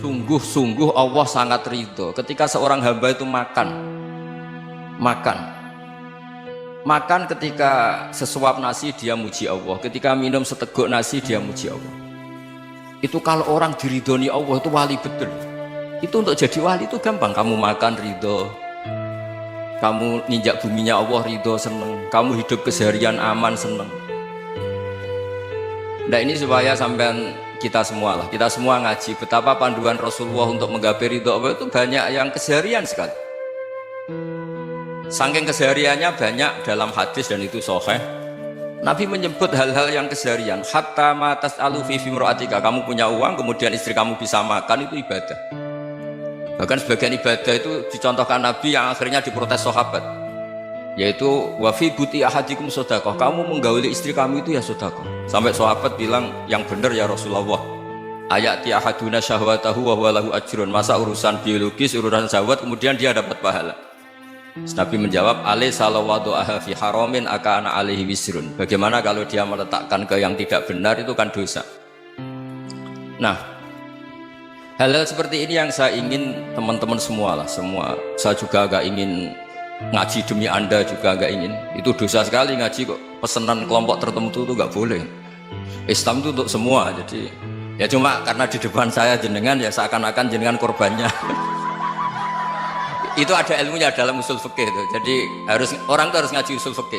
Sungguh-sungguh Allah sangat ridho ketika seorang hamba itu makan ketika sesuap nasi dia muji Allah, ketika minum seteguk nasi dia muji Allah. Itu kalau orang diridhoni Allah itu wali betul. Itu untuk jadi wali itu gampang. Kamu makan ridho, kamu ninjak buminya Allah ridho seneng, kamu hidup keseharian aman seneng. Nah ini supaya sampean kita semua ngaji betapa panduan Rasulullah untuk menggapai ridho Allah itu banyak yang keseharian sekali. Saking kesehariannya banyak dalam hadis dan itu sahih. Nabi menyebut hal-hal yang keseharian. Hatta matas alufi fimroatika, kamu punya uang kemudian istri kamu bisa makan, itu ibadah. Bahkan sebagian ibadah itu dicontohkan Nabi yang akhirnya diprotes sahabat, yaitu wafi buti ahadikum sodakoh, kamu menggauli istri kamu itu ya sodakoh. Sampai sahabat bilang yang benar ya Rasulullah, ayati ahaduna syahwatahu wa huwa lahu ajrun, masa urusan biologis, urusan syahwat kemudian dia dapat pahala. Nabi menjawab, alai salawadu'aha fi haramin akana alaihi wisrun, bagaimana kalau dia meletakkan ke yang tidak benar, itu kan dosa. Nah, hal-hal seperti ini yang saya ingin teman-teman semua, saya juga agak ingin ngaji demi Anda, juga agak ingin. Itu dosa sekali ngaji kok pesanan kelompok tertentu itu gak boleh. Islam itu untuk semua, jadi ya cuma karena di depan saya jenengan ya seakan-akan jenengan korbannya. Itu ada ilmunya dalam usul fikih itu. Jadi orang itu harus ngaji usul fikih.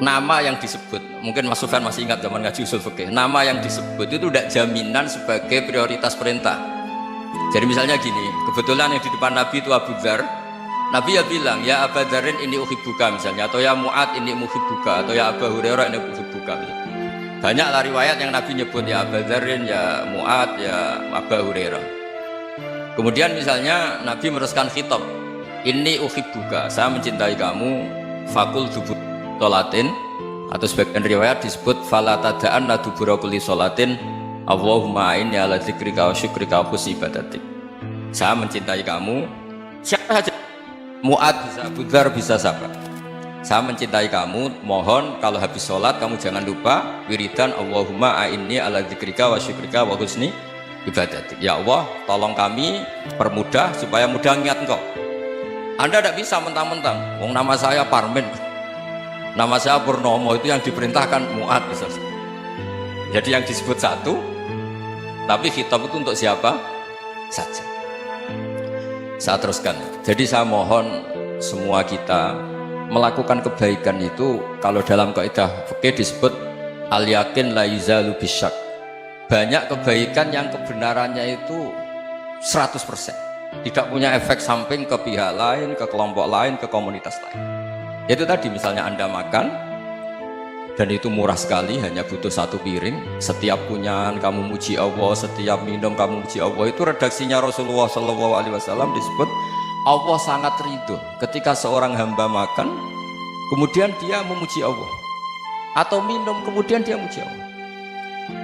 Nama yang disebut, mungkin Mas Sufyan masih ingat zaman ngaji usul fikih, nama yang disebut itu tidak jaminan sebagai prioritas perintah. Jadi misalnya gini, kebetulan yang di depan Nabi itu Abu Dzar, Nabi ya bilang, ya Abu Dzarin ini uhibbuka misalnya, atau ya Mu'ad ini uhibbuka, atau ya Abu Hurairah ini uhibbuka. Banyaklah riwayat yang Nabi nyebut ya Abu Dzarin, ya Mu'ad, ya Abu Hurairah. Kemudian misalnya Nabi meneruskan khitab, ini uhibbuka, saya mencintai kamu, fakul dubur sholatin, atau sebagian riwayat disebut fala tada'anna dubura kulli sholatin Allahumma inni ala dzikrika wa syukrika wa husni ibadatik. Saya mencintai kamu, siapa saja, Mu'ad bisa, Abu Dzar bisa, siapa. Saya mencintai kamu, mohon kalau habis sholat kamu jangan lupa wiridan Allahumma inni ala dzikrika wa syukrika wa husni ibadatik. Ya Allah, tolong kami permudah supaya mudah ingat Engkau. Anda tidak bisa mentang-mentang, wong nama saya Parmin, nama saya Purnomo, itu yang diperintahkan Mu'ad misalnya. Jadi yang disebut satu, tapi khitab itu untuk siapa saja. Saya teruskan. Jadi saya mohon semua kita melakukan kebaikan itu, kalau dalam kaidah fikih disebut al yakin la yuzalu bisyak. Banyak kebaikan yang kebenarannya itu 100%, tidak punya efek samping ke pihak lain, ke kelompok lain, ke komunitas lain. Itu tadi misalnya Anda makan dan itu murah sekali, hanya butuh satu piring, setiap kunyahan kamu muji Allah, setiap minum kamu muji Allah. Itu redaksinya Rasulullah SAW disebut Allah sangat ridho ketika seorang hamba makan kemudian dia memuji Allah, atau minum kemudian dia muji Allah.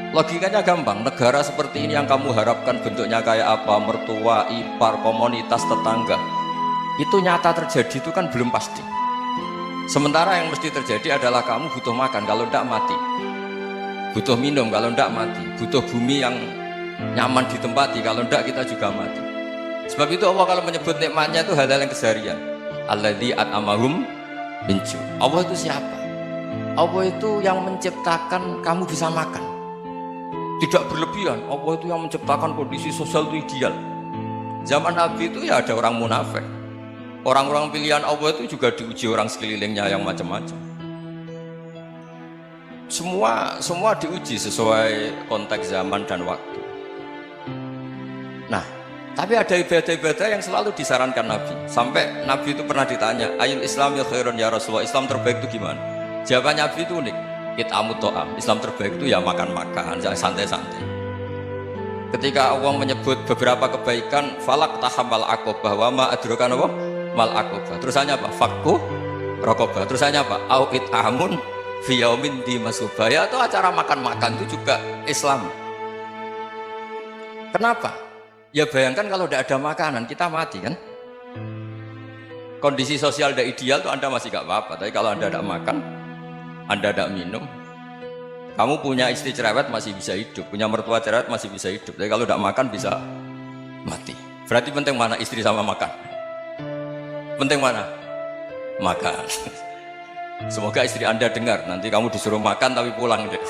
Logikanya gampang, negara seperti ini yang kamu harapkan bentuknya kayak apa, mertua, ipar, komunitas, tetangga, itu nyata terjadi itu kan belum pasti. Sementara yang mesti terjadi adalah kamu butuh makan, kalau tidak mati, butuh minum, kalau tidak mati, butuh bumi yang nyaman ditempati, kalau tidak kita juga mati. Sebab itu Allah kalau menyebut nikmatnya itu hal-hal yang keseharian. Alladzi at'amahum min ju'. Allah itu siapa? Allah itu yang menciptakan kamu bisa makan, tidak berlebihan. Allah itu yang menciptakan kondisi sosial itu ideal. Zaman Nabi itu ya ada orang munafik, orang-orang pilihan Allah itu juga diuji orang sekelilingnya yang macam-macam. Semua diuji sesuai konteks zaman dan waktu. Nah, tapi ada ibadah-ibadah yang selalu disarankan Nabi. Sampai Nabi itu pernah ditanya, ayul Islam ya khairun ya Rasulullah, Islam terbaik itu gimana? Jawaban Nabi itu unik, it'amut ta'am, Islam terbaik itu ya makan-makan, santai-santai. Ketika Allah menyebut beberapa kebaikan, falak tahamal aqobah wa ma adrokan apa? Mal aqobah. Terusannya apa? Fakku rokobah. Terusannya apa? Au it'amun fi yaumin di masubaya. Atau acara makan-makan itu juga Islam. Kenapa? Ya bayangkan kalau tidak ada makanan kita mati kan? Kondisi sosial tidak ideal tuh Anda masih gak apa-apa, tapi kalau Anda tidak makan, Anda tidak minum, Kamu punya istri cerewet masih bisa hidup, punya mertua cerewet masih bisa hidup. Tapi kalau tidak makan bisa mati. Berarti penting mana istri sama makan? Penting mana? Makan. Semoga istri Anda dengar. Nanti kamu disuruh makan tapi pulang deh.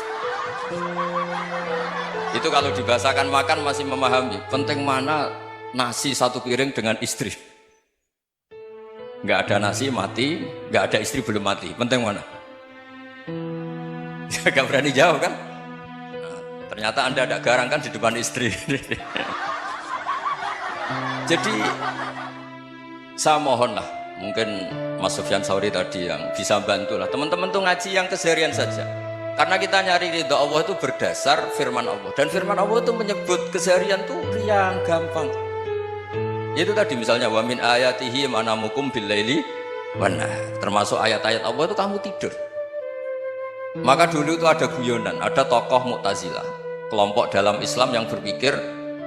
Itu kalau dibahasakan makan masih memahami. Penting mana nasi satu piring dengan istri? Nggak ada nasi mati, nggak ada istri belum mati. Penting mana? Gak berani jawab kan? Nah, ternyata Anda ada garang kan di depan istri. Jadi saya mohonlah, mungkin Mas Sufyan Sauri tadi yang bisa bantulah teman-teman tuh ngaji yang keseharian saja. Karena kita nyari ridha Allah itu berdasar firman Allah, dan firman Allah itu menyebut keseharian tuh yang gampang. Itu tadi misalnya wa min ayatihi manamukum billaili wan nahar. Termasuk ayat-ayat Allah itu kamu tidur. Maka dulu itu ada guyonan, ada tokoh Mu'tazilah, kelompok dalam Islam yang berpikir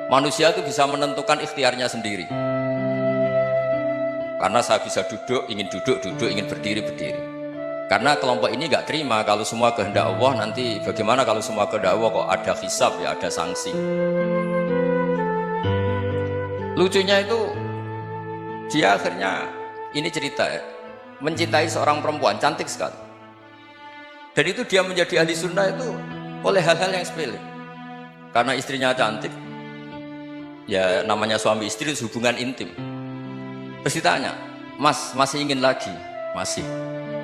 manusia itu bisa menentukan ikhtiarnya sendiri. Karena saya bisa duduk, ingin berdiri. Karena kelompok ini nggak terima kalau semua kehendak Allah, nanti bagaimana kalau semua kehendak Allah kok ada hisab ya, ada sanksi. Lucunya itu dia akhirnya ini cerita ya, mencintai seorang perempuan cantik sekali. Dan itu dia menjadi ahli sunnah itu oleh hal-hal yang sepele. Karena istrinya cantik, ya namanya suami istri hubungan intim. Terus ditanya, Mas masih ingin lagi? Masih.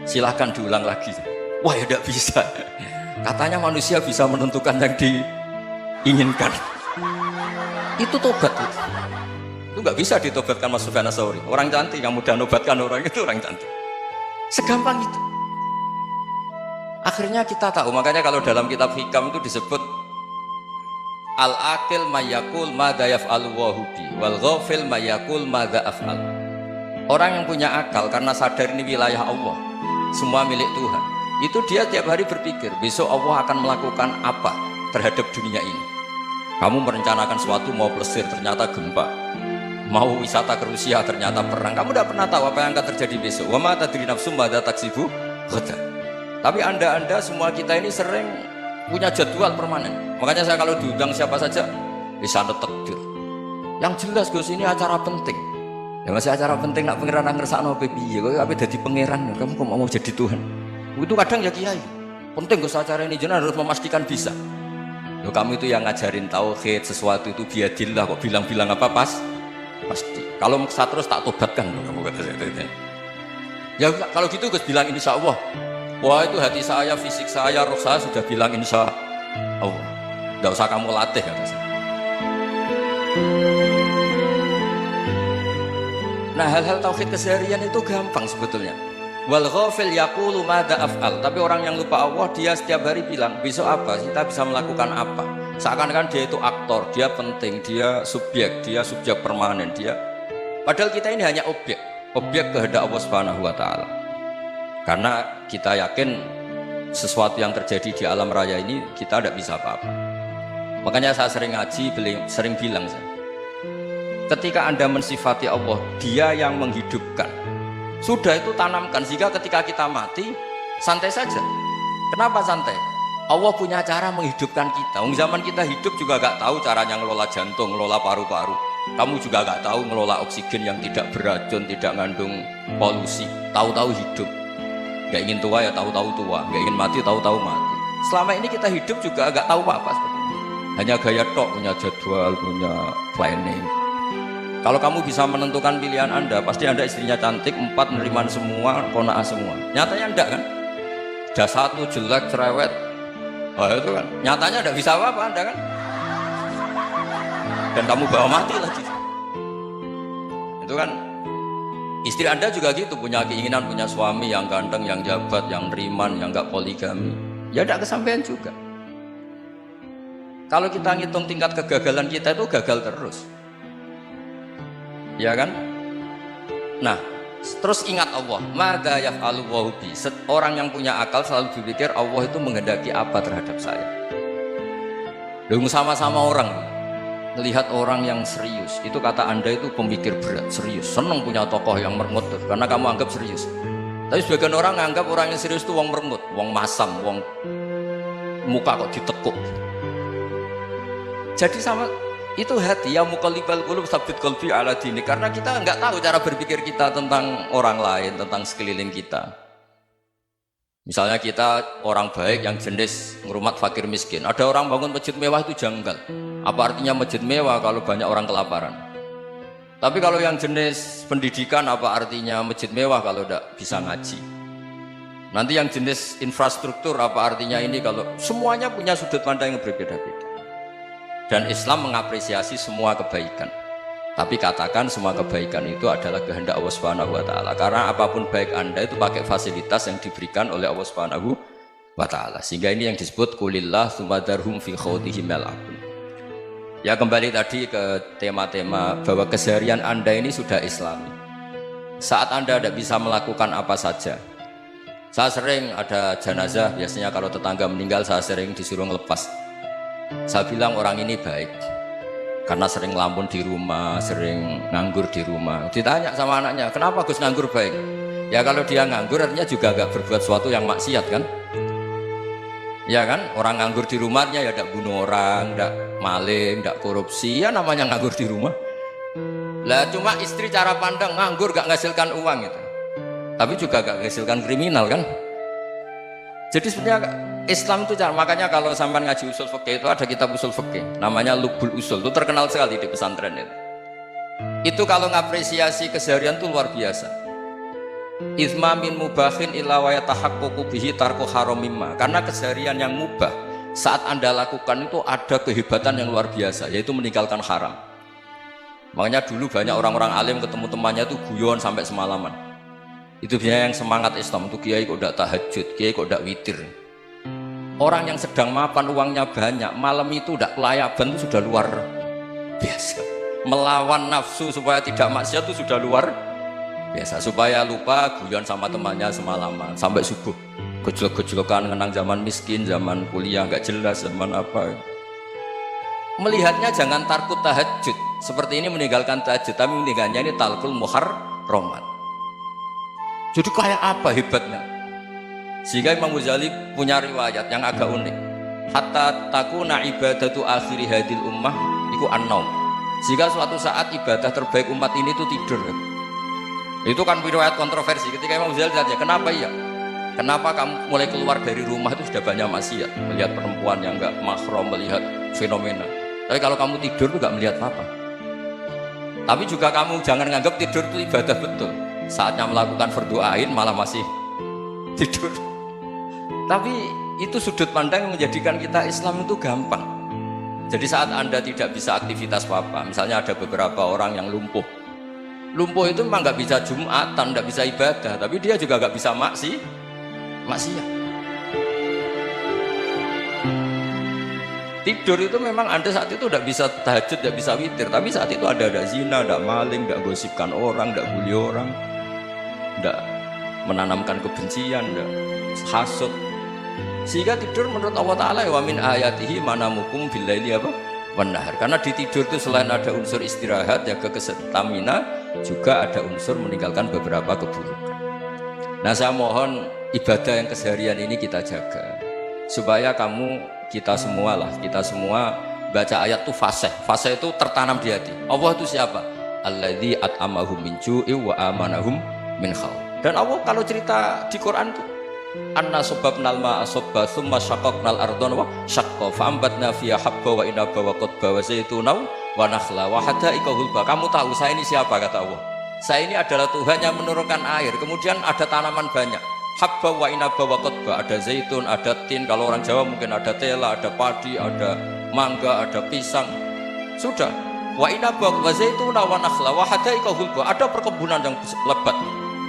Silahkan diulang lagi. Wah ya tidak bisa. Katanya manusia bisa menentukan yang diinginkan. Itu tobat itu nggak bisa ditobatkan Mas Sufyan Ats-Tsauri. Orang cantik yang mudah nobatkan orang itu orang cantik. Segampang itu. Akhirnya kita tahu, makanya kalau dalam kitab Hikam itu disebut al-aqil mayakul madza yaf'alu wa hubi wal ghafil mayakul madza af'al. Orang yang punya akal karena sadar ini wilayah Allah, semua milik Tuhan, itu dia tiap hari berpikir besok Allah akan melakukan apa terhadap dunia ini. Kamu merencanakan sesuatu, mau plesir ternyata gempa, mau wisata ke Rusia ternyata perang. Kamu tidak pernah tahu apa yang akan terjadi besok. Wa ma tadri nafsum madza taksibu ghadan. Tapi anda semua kita ini sering punya jadwal permanen. Makanya saya kalau diundang siapa saja bisa netekdir. Yang jelas Gus ini acara penting. Ya masih acara penting nak pangeran ngersakno piye kok ape dadi pangeran kamu kok mau jadi Tuhan. Itu kadang ya kiai. Penting Gus acara ini jenengan harus memastikan bisa. Loh, kamu itu yang ngajarin tauhid, sesuatu itu biadillah kok bilang-bilang apa pasti. Kalau maksa terus tak tobatkan kamu kata saya. Ya kalau gitu Gus bilang insya Allah. Wah itu hati saya, fisik saya, roh saya sudah bilang insya Allah. Tidak usah kamu latih kata saya. Nah hal-hal tauhid keseharian itu gampang sebetulnya. Wal ghafil yaqulu madza af'al. Tapi orang yang lupa Allah dia setiap hari bilang besok apa, kita bisa melakukan apa. Seakan-akan dia itu aktor, dia penting, dia subjek permanen, dia. Padahal kita ini hanya objek kehendak Allah Subhanahu wa taala. Karena kita yakin sesuatu yang terjadi di alam raya ini kita tidak bisa apa-apa. Makanya saya sering ngaji, sering bilang saya, ketika Anda mensifati Allah, dia yang menghidupkan. Sudah itu tanamkan, sehingga ketika kita mati, santai saja. Kenapa santai? Allah punya cara menghidupkan kita. Zaman kita hidup juga gak tahu caranya ngelola jantung, ngelola paru-paru. Kamu juga gak tahu ngelola oksigen yang tidak beracun, tidak ngandung polusi. Tahu-tahu hidup. Gak ingin tua ya tahu-tahu tua, gak ingin mati tahu-tahu mati. Selama ini kita hidup juga gak tahu apa-apa sebetulnya. Hanya gaya tok, punya jadwal, punya planning. Kalau kamu bisa menentukan pilihan Anda, pasti Anda istrinya cantik, 4 neriman semua, kona'ah semua. Nyatanya enggak kan? Ada 1 jelek, cerewet. Oh itu kan, nyatanya enggak bisa apa-apa Anda kan? Dan kamu bawa mati lagi. Itu kan, istri Anda juga gitu, punya keinginan, punya suami yang ganteng, yang jabat, yang neriman, yang enggak poligami. Ya enggak kesampaian juga. Kalau kita ngitung tingkat kegagalan kita itu gagal terus. Ya kan? Nah, terus ingat Allah, madza yaf'alu wa bi. Orang yang punya akal selalu berpikir Allah itu menghendaki apa terhadap saya. Lalu sama-sama orang melihat orang yang serius, itu kata Anda itu pemikir berat, serius, senang punya tokoh yang merengut karena kamu anggap serius. Tapi sebagian orang anggap orang yang serius itu wong merengut, wong masam, wong muka kok ditekuk. Jadi sama itu hati ya muqallibal qulub tsabbit qalbi ala dini, karena kita nggak tahu cara berpikir kita tentang orang lain, tentang sekeliling kita. Misalnya kita orang baik yang jenis ngurumat fakir miskin, ada orang bangun masjid mewah itu janggal. Apa artinya masjid mewah kalau banyak orang kelaparan? Tapi kalau yang jenis pendidikan, apa artinya masjid mewah kalau tidak bisa ngaji? Nanti yang jenis infrastruktur, apa artinya ini kalau semuanya punya sudut pandang yang berbeda-beda. Dan Islam mengapresiasi semua kebaikan. Tapi katakan semua kebaikan itu adalah kehendak Allah Subhanahu wa taala. Karena apapun baik Anda itu pakai fasilitas yang diberikan oleh Allah Subhanahu wa taala. Sehingga ini yang disebut kulillah sumadarhum fi khawdihim yal'abun. Ya kembali tadi ke tema-tema bahwa keseharian Anda ini sudah Islami. Saat Anda tidak bisa melakukan apa saja. Saya sering ada jenazah, biasanya kalau tetangga meninggal saya sering disuruh ngelepas. Saya bilang orang ini baik karena sering ngelamun di rumah, sering nganggur di rumah. Ditanya sama anaknya, kenapa Gus nganggur baik? Ya kalau dia nganggur artinya juga gak berbuat sesuatu yang maksiat kan? Ya kan, orang nganggur di rumahnya ya tidak bunuh orang, tidak maling, tidak korupsi, ya namanya nganggur di rumah. Lah cuma istri cara pandang nganggur gak menghasilkan uang itu, tapi juga gak menghasilkan kriminal kan? Jadi sebenarnya Islam itu makanya kalau sampai ngaji usul fikih itu ada kitab usul fikih namanya Lubul Usul, itu terkenal sekali di pesantren itu. Itu kalau ngapresiasi keseharian itu luar biasa. Izma min mubahin illa wa yatahaqqaqu bihi tarku haramimma. Karena keseharian yang mubah saat Anda lakukan itu ada kehebatan yang luar biasa, yaitu meninggalkan haram. Makanya dulu banyak orang-orang alim ketemu temannya itu guyon sampai semalaman. Itu biasanya yang semangat Islam itu kiai kok tidak tahajud, kiai kok tidak witir. Orang yang sedang mapan uangnya banyak, malam itu tidak kelayaban itu sudah luar biasa. Melawan nafsu supaya tidak maksiat itu sudah luar biasa. Supaya lupa guyon sama temannya semalaman sampai subuh. Gejolak-gejolokan mengenang zaman miskin, zaman kuliah nggak jelas, zaman apa. Melihatnya jangan takut tahajud. Seperti ini meninggalkan tahajud, tapi meninggalnya ini talqul muharramat. Jadi kayak apa hebatnya? Sehingga Imam Ghazali punya riwayat yang agak unik. Hatta takuna ibadatu akhiri hadil ummah iku an-naum. Sehingga suatu saat ibadah terbaik umat ini itu tidur. Itu kan riwayat kontroversi. Ketika Imam Ghazali tanya, kenapa iya? Kenapa kamu mulai keluar dari rumah itu sudah banyak maksiat, melihat perempuan yang enggak mahram, melihat fenomena. Tapi kalau kamu tidur itu enggak melihat apa. Tapi juga kamu jangan menganggap tidur itu ibadah betul. Saatnya melakukan fardu ain malah masih tidur. Tapi itu sudut pandang yang menjadikan kita Islam itu gampang. Jadi saat Anda tidak bisa aktivitas apa-apa, misalnya ada beberapa orang yang lumpuh. Lumpuh itu memang nggak bisa Jumatan, nggak bisa ibadah, tapi dia juga nggak bisa maksiat. Tidur itu memang Anda saat itu tidak bisa tahajud, tidak bisa witir, tapi saat itu ada zina, ada maling, tidak gosipkan orang, tidak bully orang, tidak menanamkan kebencian, tidak hasud. Sehingga tidur menurut Allah Ta'ala wa min ayatihi manamukum billaili apa? Wanahar. Karena di tidur itu selain ada unsur istirahat, jaga stamina, juga ada unsur meninggalkan beberapa keburukan. Nah saya mohon ibadah yang keseharian ini kita jaga. Supaya kita semua baca ayat itu fasih. Fasih itu tertanam di hati. Allah itu siapa? Alladzi at'amahum min ju'i wa amanahum min khauf. Dan Allah kalau cerita di Quran itu anna sababnal ma'a sabba thumma syaqaqnal ardha wa syaqqa fa'ambatna fiha habba wa inaba wa qadba wa zaituna wa nakhla wa hada'iqa hulba. Kamu tahu saya ini siapa, kata Allah? Saya ini adalah Tuhan yang menurunkan air, kemudian ada tanaman banyak, habba wa inaba wa qadba, ada zaitun, ada tin, kalau orang Jawa mungkin ada tela, ada padi, ada mangga, ada pisang. Sudah, wa inaba wa zaituna wa nakhla wa hada'iqa hulba, ada perkebunan yang lebat.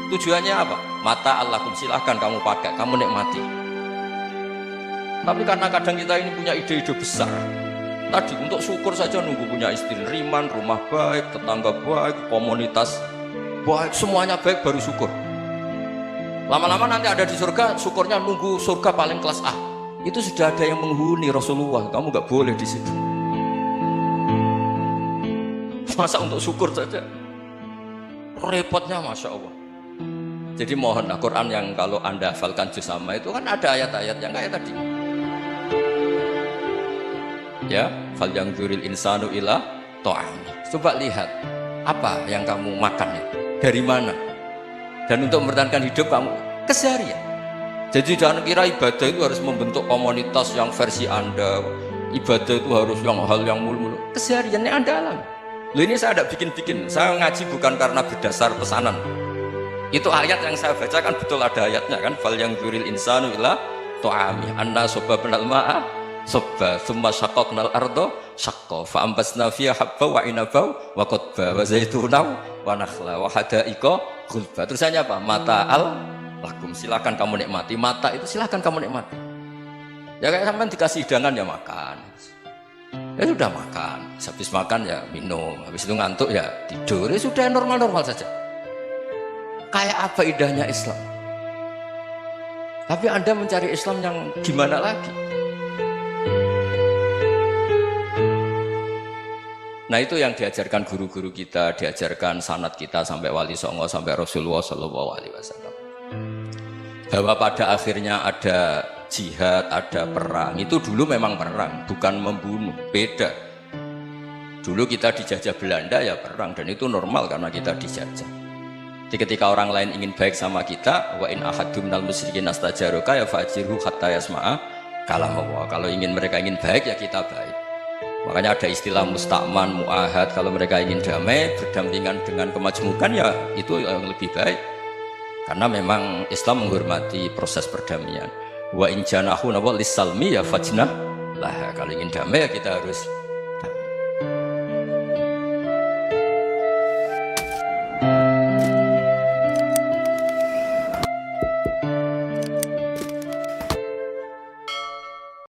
Tujuannya apa? Mata Allahkum, silahkan kamu pakai, kamu nikmati. Tapi karena kadang kita ini punya ide-ide besar. Tadi untuk syukur saja nunggu punya istri riman, rumah baik, tetangga baik, komunitas baik, semuanya baik baru syukur. Lama-lama nanti ada di surga, syukurnya nunggu surga paling kelas A. Itu sudah ada yang menghuni Rasulullah, kamu nggak boleh di situ. Masa untuk syukur saja? Repotnya Masya Allah. Jadi mohonlah Quran yang kalau Anda hafalkan juz sama itu kan ada ayat-ayat yang kayak tadi. ya fal yanzuril insanu ila ta'ami. Coba lihat apa yang kamu makan itu, dari mana, dan untuk mempertahankan hidup kamu keseharian. Jadi jangan kira ibadah itu harus membentuk komunitas yang versi Anda, ibadah itu harus yang hal yang mulu-mulu. Kesehariannya Anda alami. Loh, ini saya tidak bikin-bikin, saya ngaji bukan karena berdasar pesanan. Itu ayat yang saya baca kan betul, ada ayatnya kan, fal yanzuril insanu ila ta'ami anna sababnal ma'a sabba thumma shaqqaqnal arda syaqqa fa ambasna fiha habba wa inaba wa qadba wa zaituna wa nakhla wa hadaiqa ghulba. Terusannya apa? Mata'al lakum, silakan kamu nikmati. Mata itu silakan kamu nikmati. Ya kayak sampean dikasih hidangan ya makan. Ya sudah makan, habis makan ya minum, habis itu ngantuk ya tidur. Ya sudah, normal-normal saja. Kayak apa indahnya Islam. Tapi Anda mencari Islam yang gimana lagi? Nah, itu yang diajarkan guru-guru kita, diajarkan sanad kita sampai Wali Songo, sampai Rasulullah SAW. Bahwa pada akhirnya ada jihad, ada perang. Itu dulu memang perang, bukan membunuh, beda. Dulu kita dijajah Belanda ya perang, dan itu normal karena kita dijajah. Jadi ketika orang lain ingin baik sama kita, wa in ahadum minal musyrikin astajaroka ya fajirhu hatta yasma'a kalam Allah. Kalau mereka ingin baik ya kita baik. Makanya ada istilah musta'man, mu'ahad. Kalau mereka ingin damai, berdampingan dengan kemajmukan ya itu yang lebih baik. Karena memang Islam menghormati proses perdamaian. Wa in janahu lis-salmi ya fajnah lah. Kalau ingin damai ya kita harus